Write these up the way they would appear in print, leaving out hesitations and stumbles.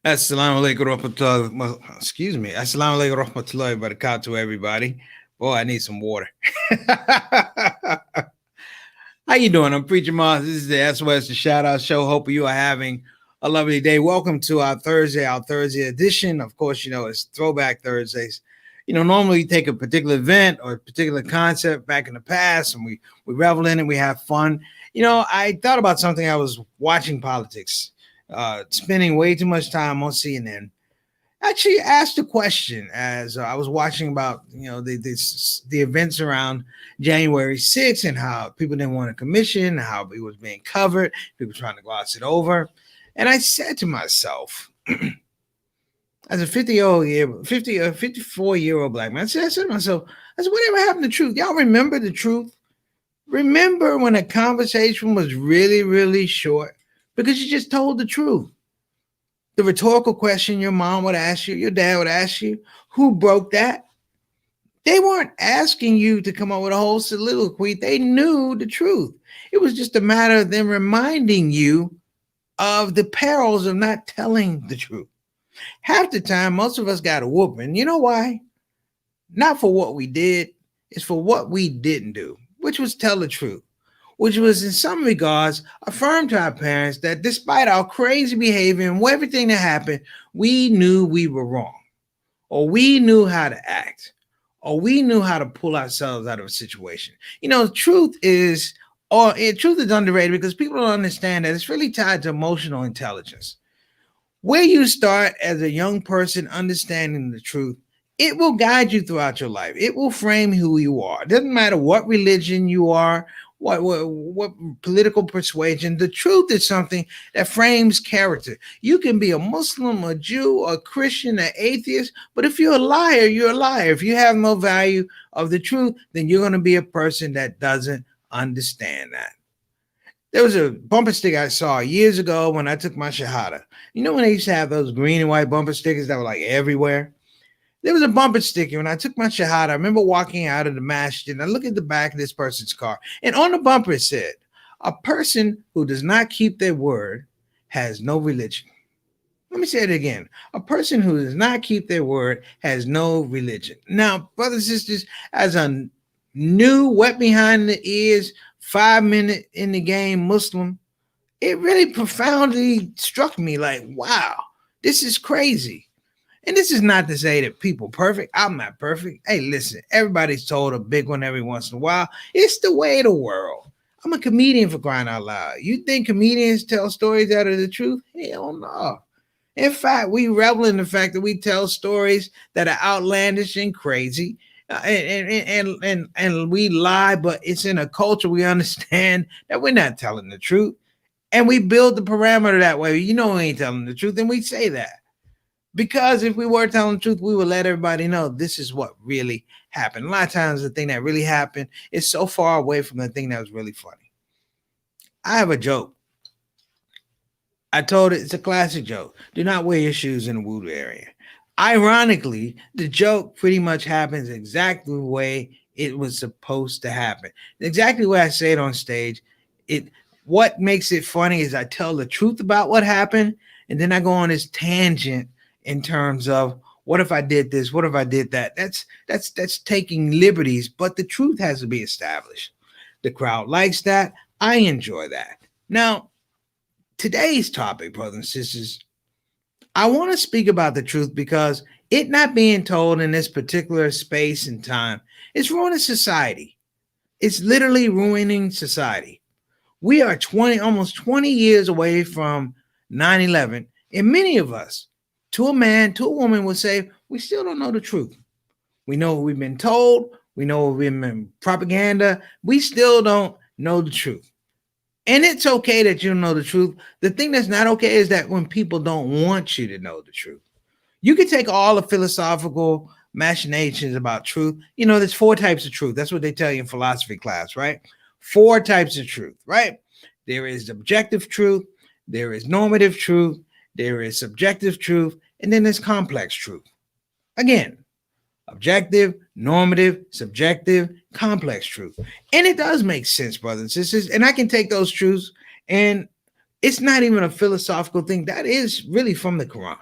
Assalamu alaikum warahmatullahi. Excuse me. Assalamu alaikum warahmatullahi wabarakatuh, everybody. Boy, I need some water. How you doing? I'm Preacher Moss. This is the SOS the Shout Out Show. Hope you are having a lovely day. Welcome to our Thursday edition. Of course, it's Throwback Thursdays. Normally we take a particular event or a particular concept back in the past and we revel in it, we have fun. I thought about something. I was watching politics, spending way too much time on CNN. Actually, asked a question as I was watching about the events around January 6th and how people didn't want a commission, how it was being covered, people trying to gloss it over, and I said to myself, as a 54-year-old black man, I said to myself, whatever happened to truth? Y'all remember the truth? Remember when a conversation was really, really short because you just told the truth? The rhetorical question your mom would ask you, your dad would ask you, who broke that? They weren't asking you to come up with a whole soliloquy. They knew the truth. It was just a matter of them reminding you of the perils of not telling the truth. Half the time, most of us got a whooping. You know why? Not for what we did, it's for what we didn't do, which was tell the truth, which was in some regards affirm to our parents that despite our crazy behavior and everything that happened, we knew we were wrong, or we knew how to act, or we knew how to pull ourselves out of a situation. Truth is underrated because people don't understand that it's really tied to emotional intelligence. Where you start as a young person understanding the truth, it will guide you throughout your life. It will frame who you are. It doesn't matter what religion you are, what political persuasion. The truth is something that frames character. You can be a Muslim, a Jew, a Christian, an atheist, but if you're a liar, you're a liar. If you have no value of the truth, then you're going to be a person that doesn't understand that. There was a bumper sticker I saw years ago when I took my Shahada. When they used to have those green and white bumper stickers that were like everywhere? There was a bumper sticker when I took my Shahada. I remember walking out of the masjid and I looked at the back of this person's car. And on the bumper it said, a person who does not keep their word has no religion. Let me say it again. A person who does not keep their word has no religion. Now, brothers and sisters, as a new wet behind the ears, 5 minute in the game Muslim, it really profoundly struck me like, wow, this is crazy. And this is not to say that people perfect. I'm not perfect. Hey, listen, everybody's told a big one every once in a while. It's the way of the world. I'm a comedian, for crying out loud. You think comedians tell stories out of the truth? Hell no. In fact, we revel in the fact that we tell stories that are outlandish and crazy. And we lie, but it's in a culture we understand that we're not telling the truth. And we build the parameter that way. We ain't telling the truth, and we say that. Because if we were telling the truth, we would let everybody know this is what really happened. A lot of times the thing that really happened is so far away from the thing that was really funny. I have a joke. I told it's a classic joke. Do not wear your shoes in the wudu area. Ironically, the joke pretty much happens exactly the way it was supposed to happen. Exactly the way I say it on stage. What makes it funny is I tell the truth about what happened, and then I go on this tangent in terms of what if I did this, what if I did that. That's taking liberties, but the truth has to be established. The crowd likes that. I enjoy that. Now, today's topic, brothers and sisters, I want to speak about the truth because it not being told in this particular space and time is ruining society. It's literally ruining society. We are almost 20 years away from 9/11, and many of us, to a man, to a woman, will say, we still don't know the truth. We know what we've been told. We know what we've been propaganda. We still don't know the truth. And it's okay that you don't know the truth. The thing that's not okay is that when people don't want you to know the truth. You can take all the philosophical machinations about truth. There's 4 types of truth. That's what they tell you in philosophy class, right? 4 types of truth, right? There is objective truth. There is normative truth. There is subjective truth. And then there's complex truth. Again, objective, normative, subjective, complex truth. And it does make sense, brothers and sisters. And I can take those truths, and it's not even a philosophical thing. That is really from the Quran.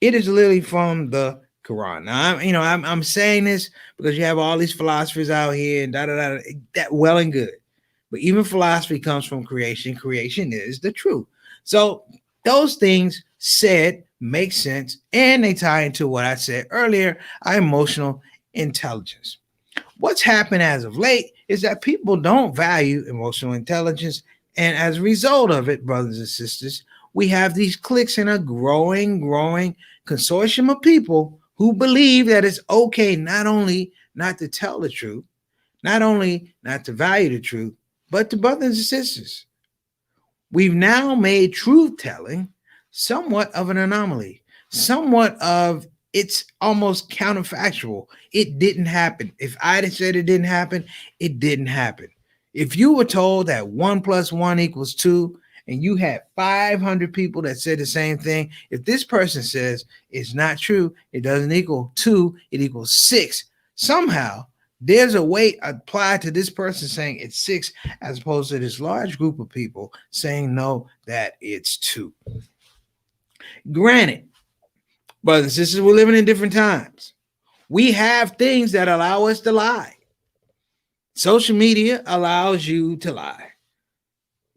It is literally from the Quran. Now, I'm saying this because you have all these philosophers out here and da da da. That well and good, but even philosophy comes from creation. Creation is the truth. So those things said make sense, and they tie into what I said earlier: our emotional intelligence. What's happened as of late is that people don't value emotional intelligence. And as a result of it, brothers and sisters, we have these cliques in a growing consortium of people who believe that it's okay not only not to tell the truth, not only not to value the truth, but to brothers and sisters. We've now made truth telling somewhat of an anomaly, somewhat of it's almost counterfactual. It didn't happen. If I'd have said it didn't happen, it didn't happen. If you were told that 1+1 = 2, and you had 500 people that said the same thing, if this person says it's not true, it doesn't equal 2, it equals 6. Somehow, there's a weight applied to this person saying it's 6, as opposed to this large group of people saying no, that it's 2. Granted, brothers and sisters, we're living in different times. We have things that allow us to lie. Social media allows you to lie.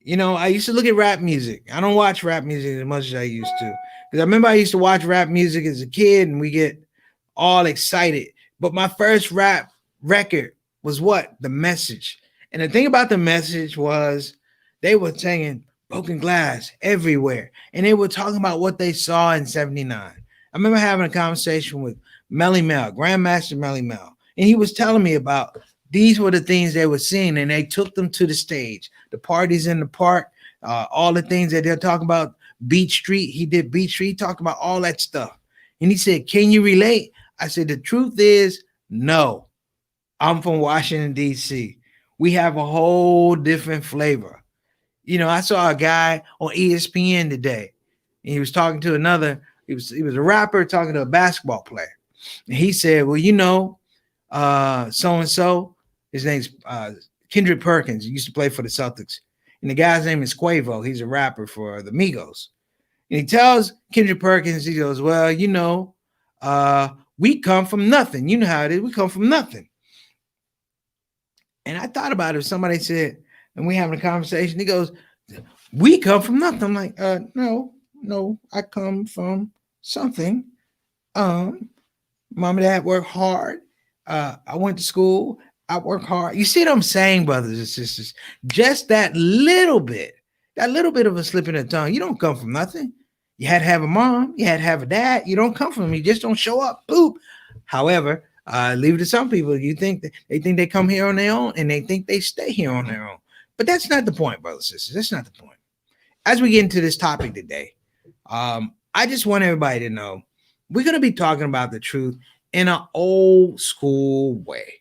I used to look at rap music. I don't watch rap music as much as I used to. Because I remember I used to watch rap music as a kid and we get all excited. But my first rap record was what? The Message. And the thing about The Message was they were singing broken glass everywhere. And they were talking about what they saw in 79. I remember having a conversation with Melly Mel, Grandmaster Melly Mel. And he was telling me about these were the things they were seeing, and they took them to the stage. The parties in the park, all the things that they're talking about. Beach Street, he did Beach Street, he talked about all that stuff. And he said, can you relate? I said, the truth is, no. I'm from Washington, D.C. We have a whole different flavor. I saw a guy on ESPN today, and he was talking to another, he was a rapper talking to a basketball player. And he said, well, so-and-so, his name's Kendrick Perkins. He used to play for the Celtics. And the guy's name is Quavo. He's a rapper for the Migos. And he tells Kendrick Perkins, he goes, well, we come from nothing. You know how it is. We come from nothing. And I thought about it. If somebody said, and we having a conversation, he goes, we come from nothing. I'm like, no, I come from something. Mom and dad work hard. I went to school. I work hard. You see what I'm saying, brothers and sisters? Just that little bit of a slip in the tongue. You don't come from nothing. You had to have a mom. You had to have a dad. You don't come from them. You just don't show up. Boop. However, leave it to some people. You think they come here on their own, and they think they stay here on their own. But that's not the point, brothers and sisters. That's not the point. As we get into this topic today, I just want everybody to know we're going to be talking about the truth in an old school way,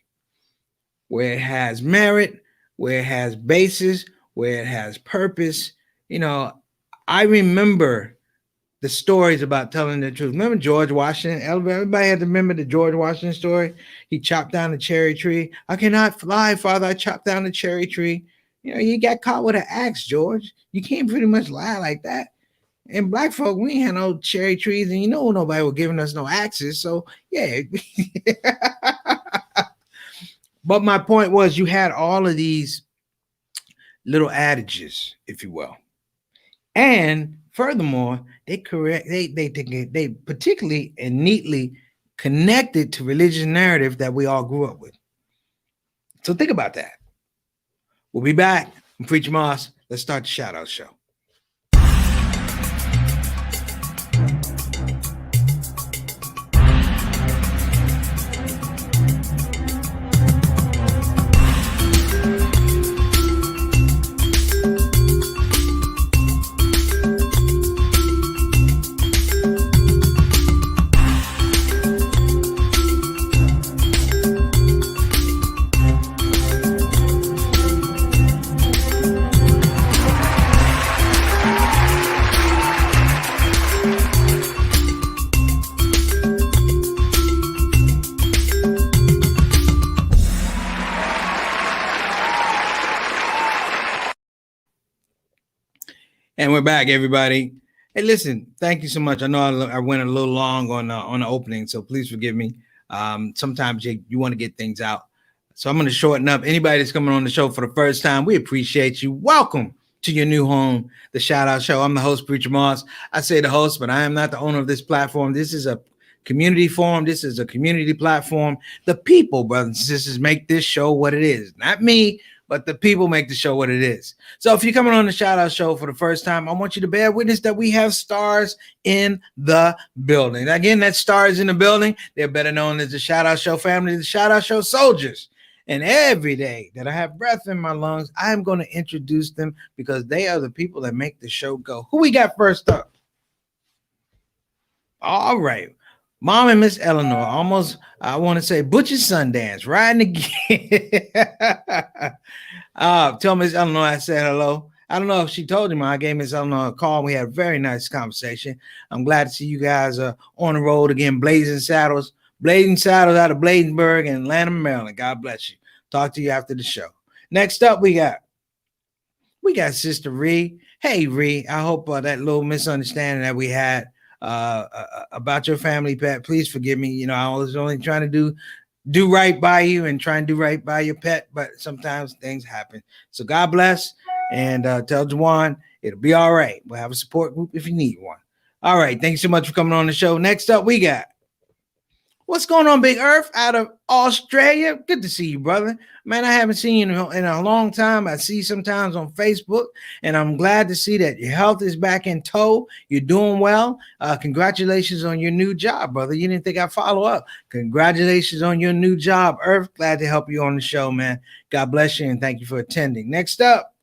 where it has merit, where it has basis, where it has purpose. I remember the stories about telling the truth. Remember George Washington? Everybody had to remember the George Washington story. He chopped down the cherry tree. I cannot fly, Father. I chopped down the cherry tree. You got caught with an axe, George. You can't pretty much lie like that. And black folk, we ain't had no cherry trees, and nobody was giving us no axes. So yeah. But my point was, you had all of these little adages, if you will, and furthermore, they particularly and neatly connected to religious narrative that we all grew up with. So think about that. We'll be back. I'm Preacher Moss. Let's start the shout out show. And we're back, everybody. Hey, listen, thank you so much. I know I went a little long on the opening, so please forgive me. Sometimes you want to get things out. So I'm going to shorten up. Anybody that's coming on the show for the first time, we appreciate you. Welcome to your new home, the Shout Out Show. I'm the host, Preacher Moss. I say the host, but I am not the owner of this platform. This is a community forum. This is a community platform. The people, brothers and sisters, make this show what it is. Not me, but the people make the show what it is. So if you're coming on the Shout Out Show for the first time, I want you to bear witness that we have stars in the building. Again, that stars in the building. They're better known as the Shout Out Show family, the Shout Out Show soldiers. And every day that I have breath in my lungs, I'm going to introduce them because they are the people that make the show go. Who we got first up? All right. Mom and Miss Eleanor, almost, I want to say, Butcher Sundance, riding again. Tell Miss Eleanor I said hello. I don't know if she told him. I gave Miss Eleanor a call. We had a very nice conversation. I'm glad to see you guys on the road again, blazing saddles out of Bladenburg and Lanham, Maryland. God bless you. Talk to you after the show. Next up, we got Sister Ree. Hey, Ree, I hope that little misunderstanding that we had about your family pet, please forgive me. You know, I was only trying to do right by you and try and do right by your pet, but sometimes things happen. So God bless, and tell Juwan it'll be all right. We'll have a support group if you need one. All right, thanks so much for coming on the show. Next up, we got what's going on, Big Earth, out of Australia. Good to see you, brother. Man, I haven't seen you in a long time. I see sometimes on Facebook, and I'm glad to see that your health is back in tow. You're doing well. Congratulations on your new job, brother. You didn't think I'd follow up. Congratulations on your new job, Earth. Glad to help you on the show, man. God bless you, and thank you for attending. Next up,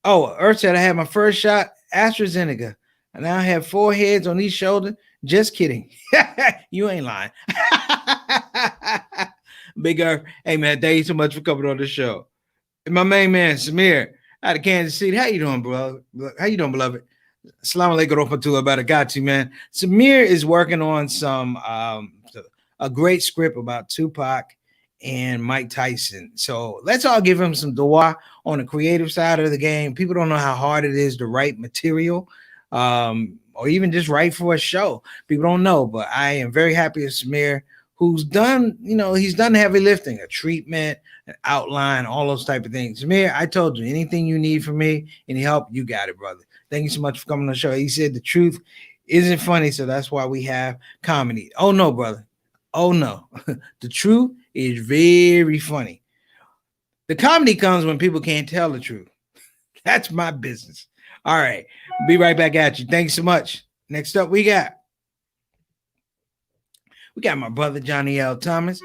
Earth said I had my first shot, AstraZeneca, and now I have 4 heads on each shoulder. Just kidding. You ain't lying. Big Earth. Hey, man, thank you so much for coming on the show. And my main man, Samir, out of Kansas City. How you doing, bro? How you doing, beloved? Assalamu alaikum warahmatullahi wabarakatuh, man. Samir is working on a great script about Tupac and Mike Tyson. So let's all give him some dua on the creative side of the game. People don't know how hard it is to write material. Or even just write for a show. People don't know, but I am very happy with Samir, who's done, he's done heavy lifting, a treatment, an outline, all those type of things. Samir, I told you, anything you need from me, any help, you got it, brother. Thank you so much for coming on the show. He said the truth isn't funny, so that's why we have comedy. Oh, no, brother. Oh, no. The truth is very funny. The comedy comes when people can't tell the truth. That's my business. All right. Be right back at you. Thanks so much. Next up, we got my brother, Johnny L. Thomas,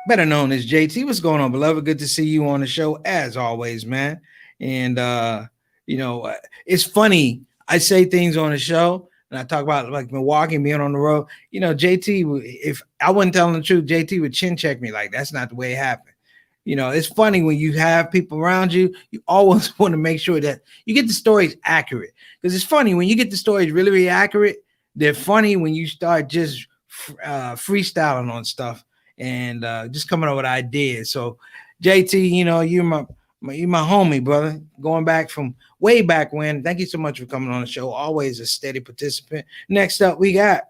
better known as JT. What's going on, beloved? Good to see you on the show as always, man. And, it's funny. I say things on the show and I talk about like Milwaukee being on the road. JT, if I wasn't telling the truth, JT would chin check me like that's not the way it happened. It's funny when you have people around you, you always want to make sure that you get the stories accurate. Because it's funny when you get the stories really, really accurate. They're funny when you start just freestyling on stuff and just coming up with ideas. So JT, you're my homie, brother. Going back from way back when. Thank you so much for coming on the show. Always a steady participant. Next up, we got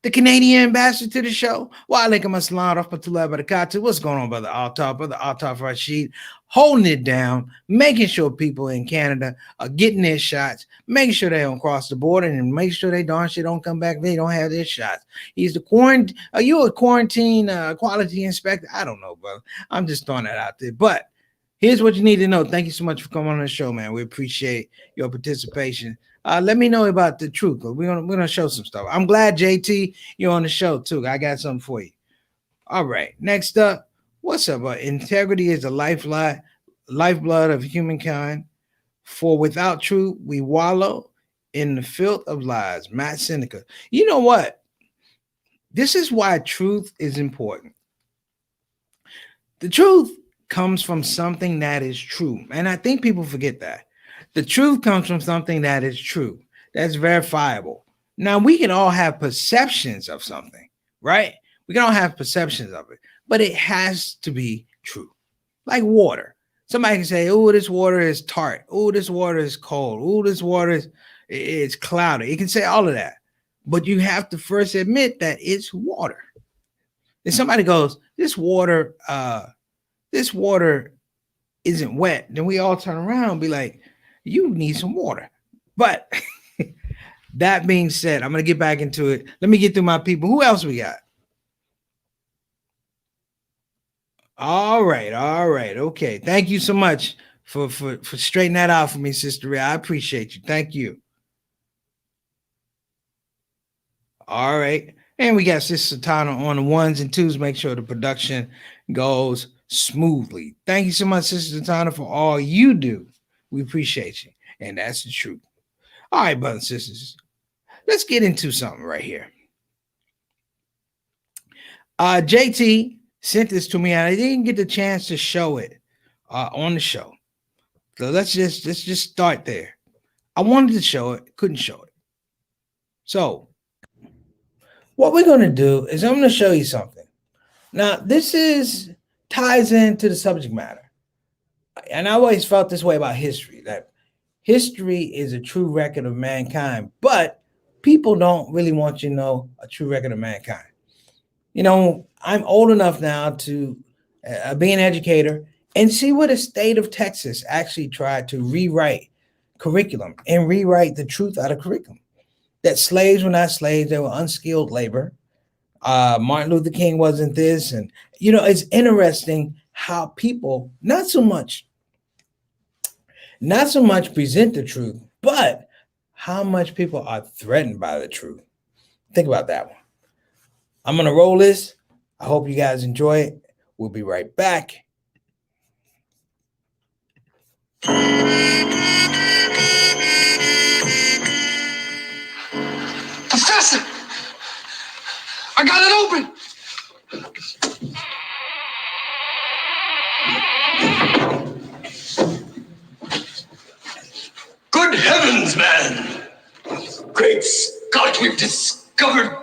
the Canadian ambassador to the show. Wa alaikum assalam rahmatullahi wa barakatuh. What's going on, brother Altaf? Brother Altaf Rashid, holding it down, making sure people in Canada are getting their shots, making sure they don't cross the border, and make sure they darn shit don't come back if they don't have their shots. He's the quarantine. Are you a quarantine quality inspector? I don't know, brother. I'm just throwing that out there. But here's what you need to know. Thank you so much for coming on the show, man. We appreciate your participation. Let me know about the truth. We're gonna show some stuff. I'm glad, JT, you're on the show too. I got something for you. All right. Next up, what's up? Integrity is the lifeblood of humankind. For without truth, we wallow in the filth of lies. Matt Seneca. You know what? This is why truth is important. The truth comes from something that is true, and I think people forget that. The truth comes from something that is true, that's verifiable. Now, we can all have perceptions of something, right? We can all have perceptions of it, but it has to be true. Like water. Somebody can say, oh, this water is tart. Oh, this water is cold. Oh, this water is cloudy. It can say all of that. But you have to first admit that it's water. If somebody goes, this water isn't wet, then we all turn around and be like, you need some water. But that being said, I'm going to get back into it. Let me get through my people. Who else we got? All right. Okay. Thank you so much for straightening that out for me, Sister Ria. I appreciate you. Thank you. All right. And we got Sister Tana on the ones and twos. Make sure the production goes smoothly. Thank you so much, Sister Tana, for all you do. We appreciate you. And that's the truth. All right, brothers and sisters. Let's get into something right here. JT sent this to me, and I didn't get the chance to show it on the show. So let's just start there. I wanted to show it, couldn't show it. So what we're going to do is I'm going to show you something. Now, this ties into the subject matter. And I always felt this way about history, that history is a true record of mankind, but people don't really want you to know a true record of mankind. You know, I'm old enough now to be an educator and see what the state of Texas actually tried to rewrite curriculum and rewrite the truth out of curriculum. That slaves were not slaves, they were unskilled labor. Martin Luther King wasn't this. And, you know, it's interesting how people not so much present the truth, but how much people are threatened by the truth. Think about that one. I'm going to roll this. I hope you guys enjoy it. We'll be right back. Professor! I got it open! Good heavens, man! Great Scott, we've discovered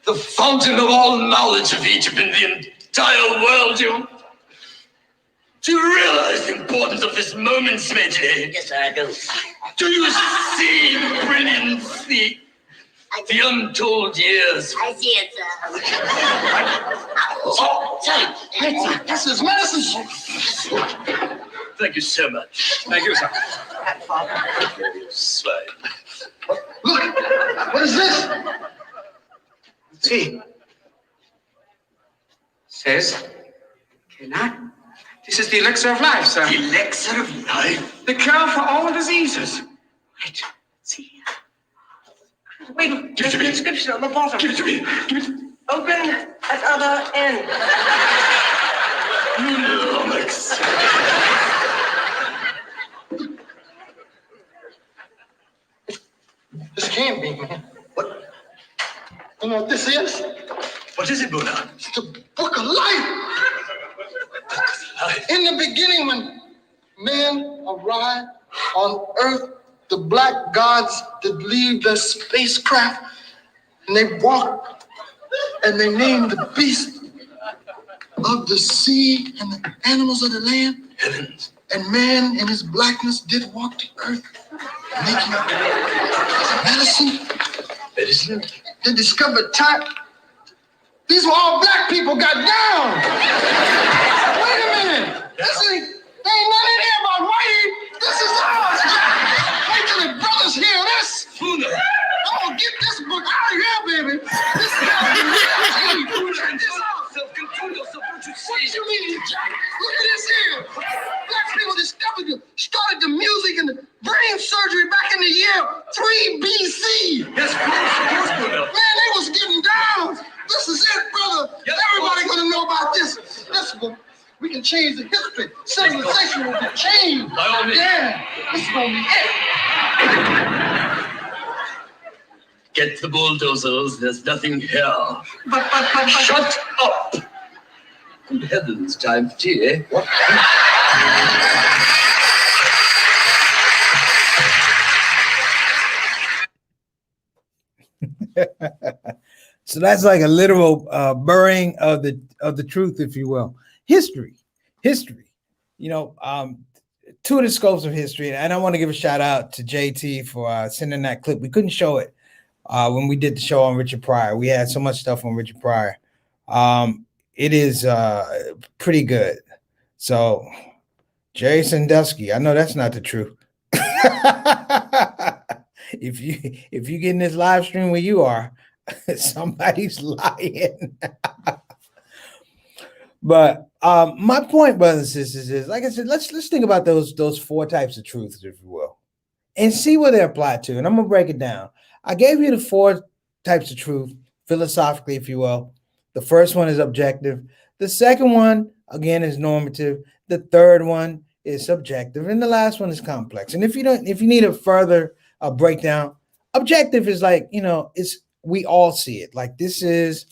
the fountain of all knowledge of Egypt in the entire world. Do you realize the importance of this moment, Smedley? Yes, sir, I do. Do you see the brilliance, the untold years? I see it, sir. This is medicine. Thank you so much. Thank you, sir. Slide. Look, what is this? See. Says, cannot. This is the elixir of life, sir. The elixir of life? The cure for all diseases. Right. See. Wait, there's an inscription on the bottom. Give it to me. Give it to me. Open at other end. Lummox. This can't be, man. What? You know what this is? What is it, Buddha? It's the book of life. In the beginning, when man arrived on Earth, the black gods did leave their spacecraft, and they walked, and they named the beasts of the sea and the animals of the land. Heavens. And man in his blackness did walk the earth, making medicine. Medicine? They discovered type. These were all black people got down. Wait a minute. This ain't nothing in here about whitey. This is ours, Jack. Wait till the brothers hear this. I'm gonna get this book out of here, baby. This is Control yourself, don't you see? What you mean, Jack? Look at this here. Black people started the music and the brain surgery back in the year 3 BC. Yes, of course, brother. Man, they was getting down. This is it, brother. Yes, everybody gonna know about this. Listen, we can change the history. Civilization will be changed. By all means. Yeah, this is gonna be it. Get the bulldozers. There's nothing here. But. Shut up. Good heavens, time for tea, eh? What? So that's like a literal burying of the truth, if you will. History. You know, two of the scopes of history, and I want to give a shout out to JT for sending that clip. We couldn't show it when we did the show on Richard Pryor. We had so much stuff on Richard Pryor. It is pretty good. So, Jerry Sandusky, I know that's not the truth. If you get in this live stream where you are, somebody's lying. But my point, brothers and sisters, is like I said, let's think about those four types of truths, if you will, and see where they apply to. And I'm gonna break it down. I gave you the four types of truth philosophically, if you will. The first one is objective. The second one, again, is normative. The third one is subjective, and the last one is complex. And if you need a further breakdown, objective is like, it's we all see it. Like, this is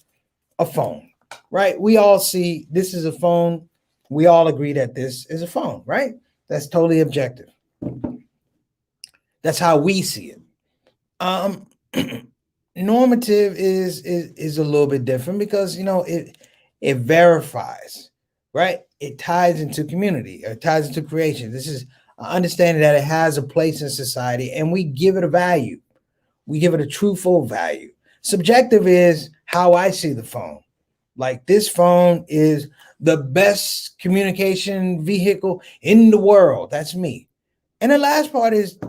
a phone, right? We all see this is a phone. We all agree that this is a phone, right? That's totally objective. That's how we see it. Normative is a little bit different because it verifies, right? It ties into community, it ties into creation. This is understanding that it has a place in society, and we give it a value. We give it a truthful value. Subjective is how I see the phone. Like, this phone is the best communication vehicle in the world. That's me. And the last part is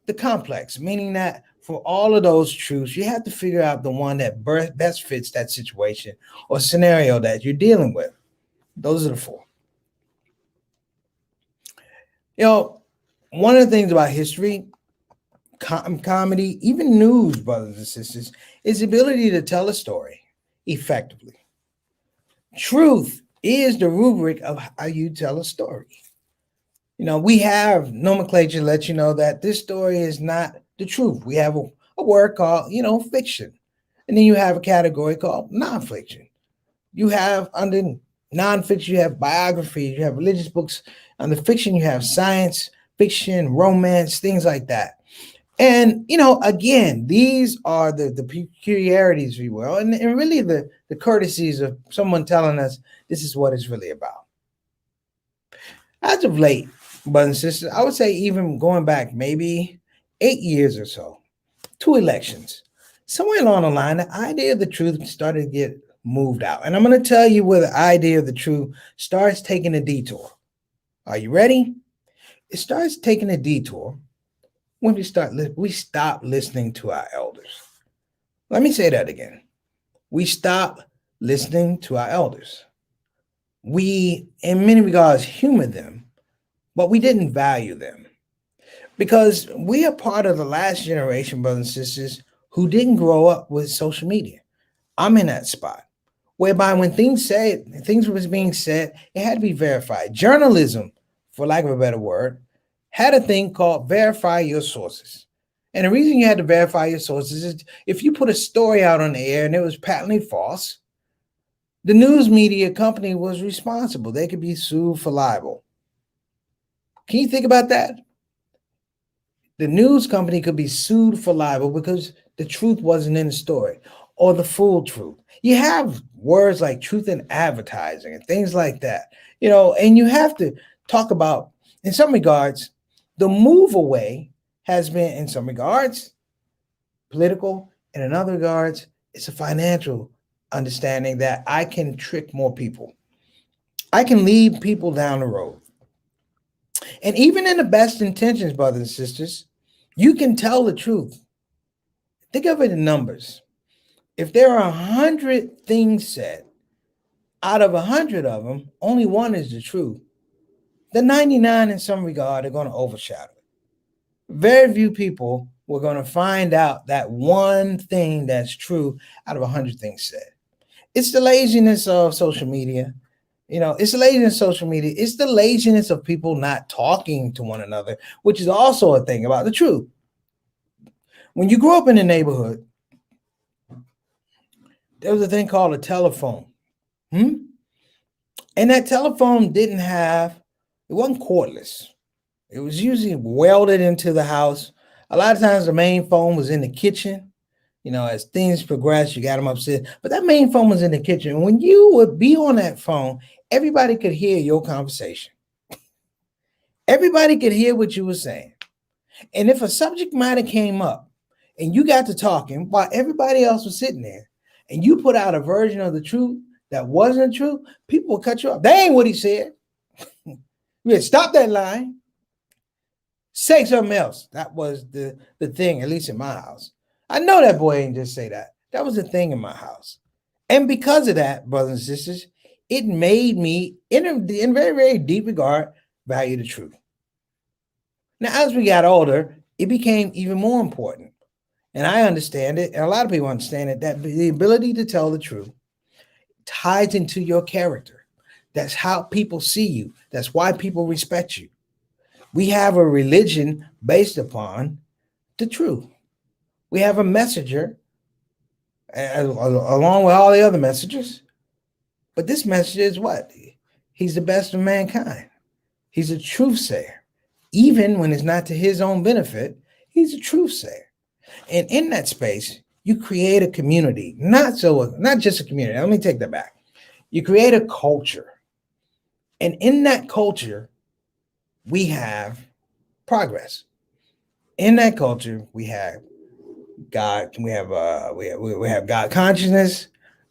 the complex, meaning that for all of those truths, you have to figure out the one that best fits that situation or scenario that you're dealing with. Those are the four. One of the things about history, comedy, even news, brothers and sisters, is the ability to tell a story effectively. Truth is the rubric of how you tell a story. We have nomenclature to let you know that this story is not the truth. We have a word called, fiction. And then you have a category called nonfiction. You have under nonfiction, you have biography, you have religious books. Under fiction, you have science, fiction, romance, things like that. And, again, these are the peculiarities, if you will, and really the courtesies of someone telling us this is what it's really about. As of late, brothers and sisters, I would say even going back maybe 8 years or so, 2 elections, somewhere along the line, the idea of the truth started to get moved out. And I'm going to tell you where the idea of the truth starts taking a detour. Are you ready? It starts taking a detour when we stop listening to our elders. Let me say that again. We stop listening to our elders. We, in many regards, humored them, but we didn't value them. Because we are part of the last generation, brothers and sisters, who didn't grow up with social media. I'm in that spot, whereby when things was being said, it had to be verified. Journalism, for lack of a better word, had a thing called verify your sources. And the reason you had to verify your sources is if you put a story out on the air and it was patently false, the news media company was responsible. They could be sued for libel. Can you think about that? The news company could be sued for libel because the truth wasn't in the story or the full truth. You have words like truth in advertising and things like that, and you have to talk about, in some regards, the move away has been, in some regards, political, and in other regards, it's a financial understanding that I can trick more people. I can lead people down the road. And even in the best intentions, brothers and sisters, you can tell the truth. Think of it in numbers. If there are 100 things said, out of 100 of them, only one is the truth. The 99 in some regard are going to overshadow it. Very few people were going to find out that one thing that's true out of 100 things said. It's the laziness of social media. It's the laziness of social media. It's the laziness of people not talking to one another, which is also a thing about the truth. When you grew up in the neighborhood, there was a thing called a telephone. And that telephone it wasn't cordless. It was usually welded into the house. A lot of times the main phone was in the kitchen. As things progressed, you got them upstairs. But that main phone was in the kitchen. And when you would be on that phone, everybody could hear your conversation. Everybody could hear what you were saying. And if a subject matter came up and you got to talking while everybody else was sitting there and you put out a version of the truth that wasn't true, people will cut you off. That ain't what he said. Yeah, stop that line. Say something else. That was the thing, at least in my house. I know that boy ain't just say that. That was the thing in my house. And because of that, brothers and sisters, it made me, in very, very deep regard, value the truth. Now, as we got older, it became even more important. And I understand it, and a lot of people understand it, that the ability to tell the truth ties into your character. That's how people see you. That's why people respect you. We have a religion based upon the truth. We have a messenger along with all the other messengers. But this messenger is what? He's the best of mankind. He's a truth sayer. Even when it's not to his own benefit, he's a truth sayer. And in that space, you create a community, not just a community. Let me take that back. You create a culture. And in that culture, we have progress. In that culture, we have God, we have God consciousness,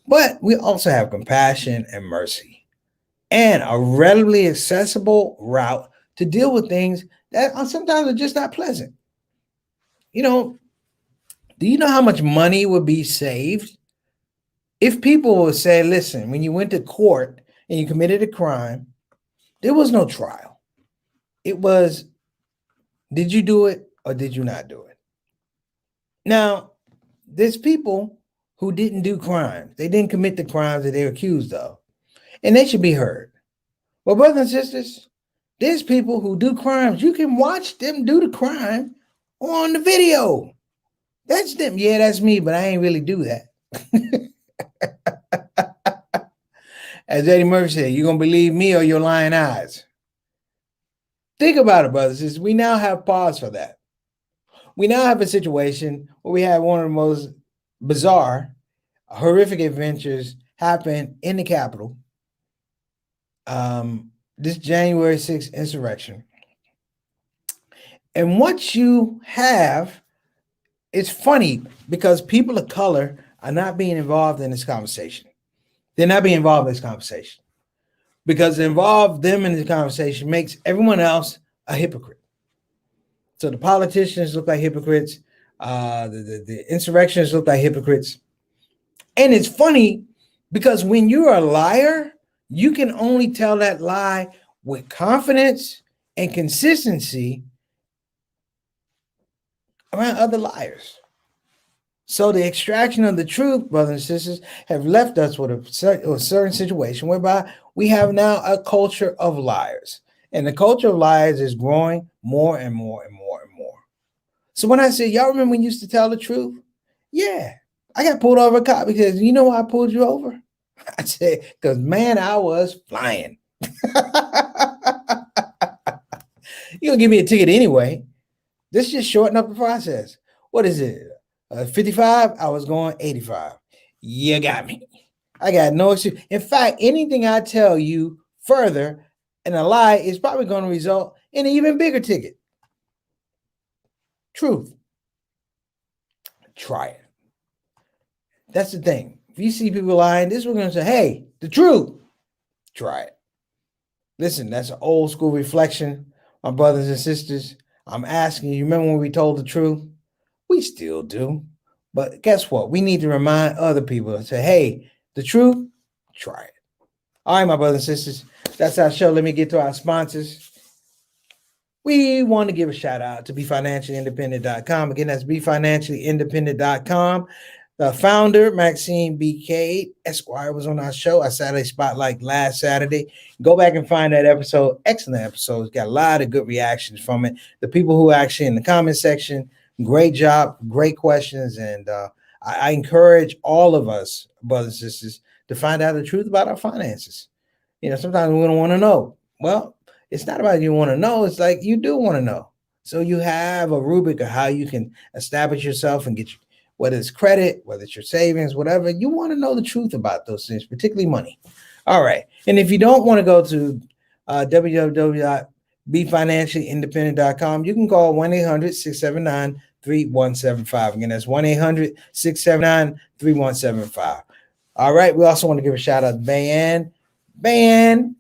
but we also have compassion and mercy, and a readily accessible route to deal with things that sometimes are just not pleasant. You know, do you know how much money would be saved if people would say, listen, when you went to court and you committed a crime, there was no trial. It was, did you do it or did you not do it? Now, there's people who didn't do crimes. They didn't commit the crimes that they're accused of, and they should be heard. Well, brothers and sisters, there's people who do crimes. You can watch them do the crime on the video. That's them. Yeah, that's me, but I ain't really do that. As Eddie Murphy said, you're going to believe me or your lying eyes. Think about it, brothers and sisters. We now have pause for that. We now have a situation where we have one of the most bizarre, horrific adventures happen in the Capitol. This January 6th insurrection. And what you have, it's funny because people of color are not being involved in this conversation. They're not being involved in this conversation because to involve them in this conversation makes everyone else a hypocrite. So the politicians look like hypocrites. The insurrectionists look like hypocrites. And it's funny because when you're a liar, you can only tell that lie with confidence and consistency around other liars. So the extraction of the truth, brothers and sisters, have left us with a certain situation whereby we have now a culture of liars. And the culture of liars is growing more and more and more and more. So when I say, y'all remember when you used to tell the truth? Yeah. I got pulled over a cop because you know why I pulled you over? I said, because man, I was flying. You're going to give me a ticket anyway. This just shorten up the process. What is it? 55? I was going 85. You got me. I got no excuse. In fact, anything I tell you further in a lie is probably going to result in an even bigger ticket. Truth. Try it. That's the thing. If you see people lying, this is what we're going to say, hey, the truth. Try it. Listen, that's an old school reflection, my brothers and sisters. I'm asking you, remember when we told the truth? We still do. But guess what? We need to remind other people and say, hey, the truth, try it. All right, my brothers and sisters, that's our show. Let me get to our sponsors. We want to give a shout out to BeFinanciallyIndependent.com. Again, that's BeFinanciallyIndependent.com. The founder, Maxine B. Cade, Esquire, was on our show, our Saturday Spotlight last Saturday. Go back and find that episode. Excellent episode. Got a lot of good reactions from it. The people who are actually in the comment section, great job, great questions. And I encourage all of us, brothers and sisters, to find out the truth about our finances. You know, sometimes we don't want to know. Well, it's not about you want to know. It's like you do want to know. So you have a rubric of how you can establish yourself and get you, whether it's credit, whether it's your savings, whatever, you want to know the truth about those things, particularly money. All right. And if you don't want to go to www BeFinanciallyIndependent.com. You can call 1-800-679-3175. Again, that's 1-800-679-3175. All right. We also want to give a shout out to Bayan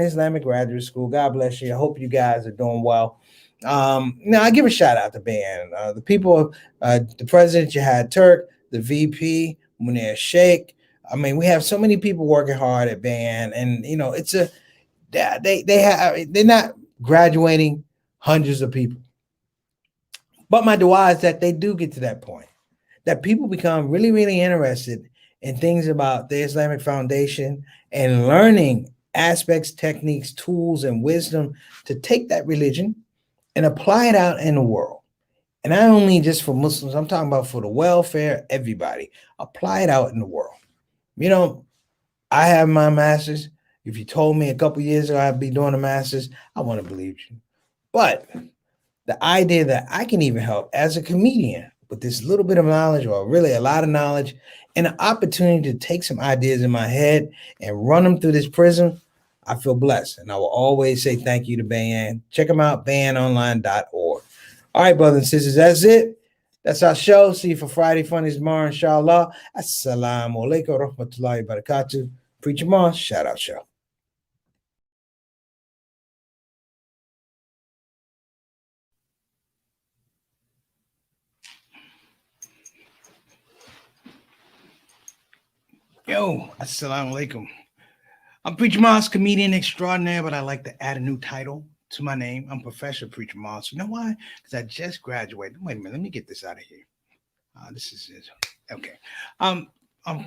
Islamic Graduate School. God bless you. I hope you guys are doing well. Now I give a shout out to Bayan. The people, the president, Jihad Turk, the VP, Munir Sheikh. I mean, we have so many people working hard at Bayan, and it's a they're not graduating hundreds of people. But my dua is that they do get to that point, that people become really, really interested in things about the Islamic foundation and learning aspects, techniques, tools, and wisdom to take that religion and apply it out in the world. And not only just for Muslims, I'm talking about for the welfare of everybody. Apply it out in the world. I have my master's. If you told me a couple years ago I'd be doing a master's, I wouldn't have believed you. But the idea that I can even help as a comedian with this little bit of knowledge, or really a lot of knowledge, and an opportunity to take some ideas in my head and run them through this prism, I feel blessed. And I will always say thank you to Bayan. Check them out, bayanonline.org. All right, brothers and sisters, that's it. That's our show. See you for Friday Funnies tomorrow, inshallah. Assalamu alaikum wa rahmatullahi wa barakatuh. Preacher Moss, shout out show. Yo, assalamu alaikum. I'm Preacher Moss, comedian extraordinaire, but I like to add a new title to my name. I'm Professor Preacher Moss. You know why? Because I just graduated. Wait a minute, let me get this out of here. This is it. Okay. I'm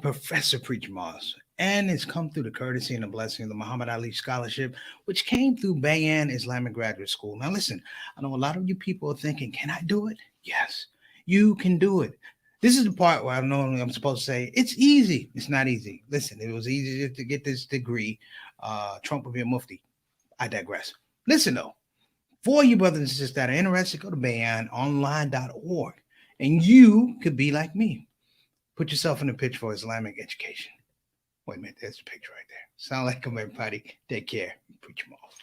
Professor Preacher Moss, and it's come through the courtesy and the blessing of the Muhammad Ali Scholarship, which came through Bayan Islamic Graduate School. Now, listen, I know a lot of you people are thinking, can I do it? Yes, you can do it. This is the part where I'm supposed to say it's easy. It's not easy. Listen, it was easy to get this degree. Trump would be a mufti. I digress. Listen, though, for you brothers and sisters that are interested, go to bayanonline.org, and you could be like me. Put yourself in the picture for Islamic education. Wait a minute, there's a picture right there. Sound like them, everybody. Take care. Preach them off.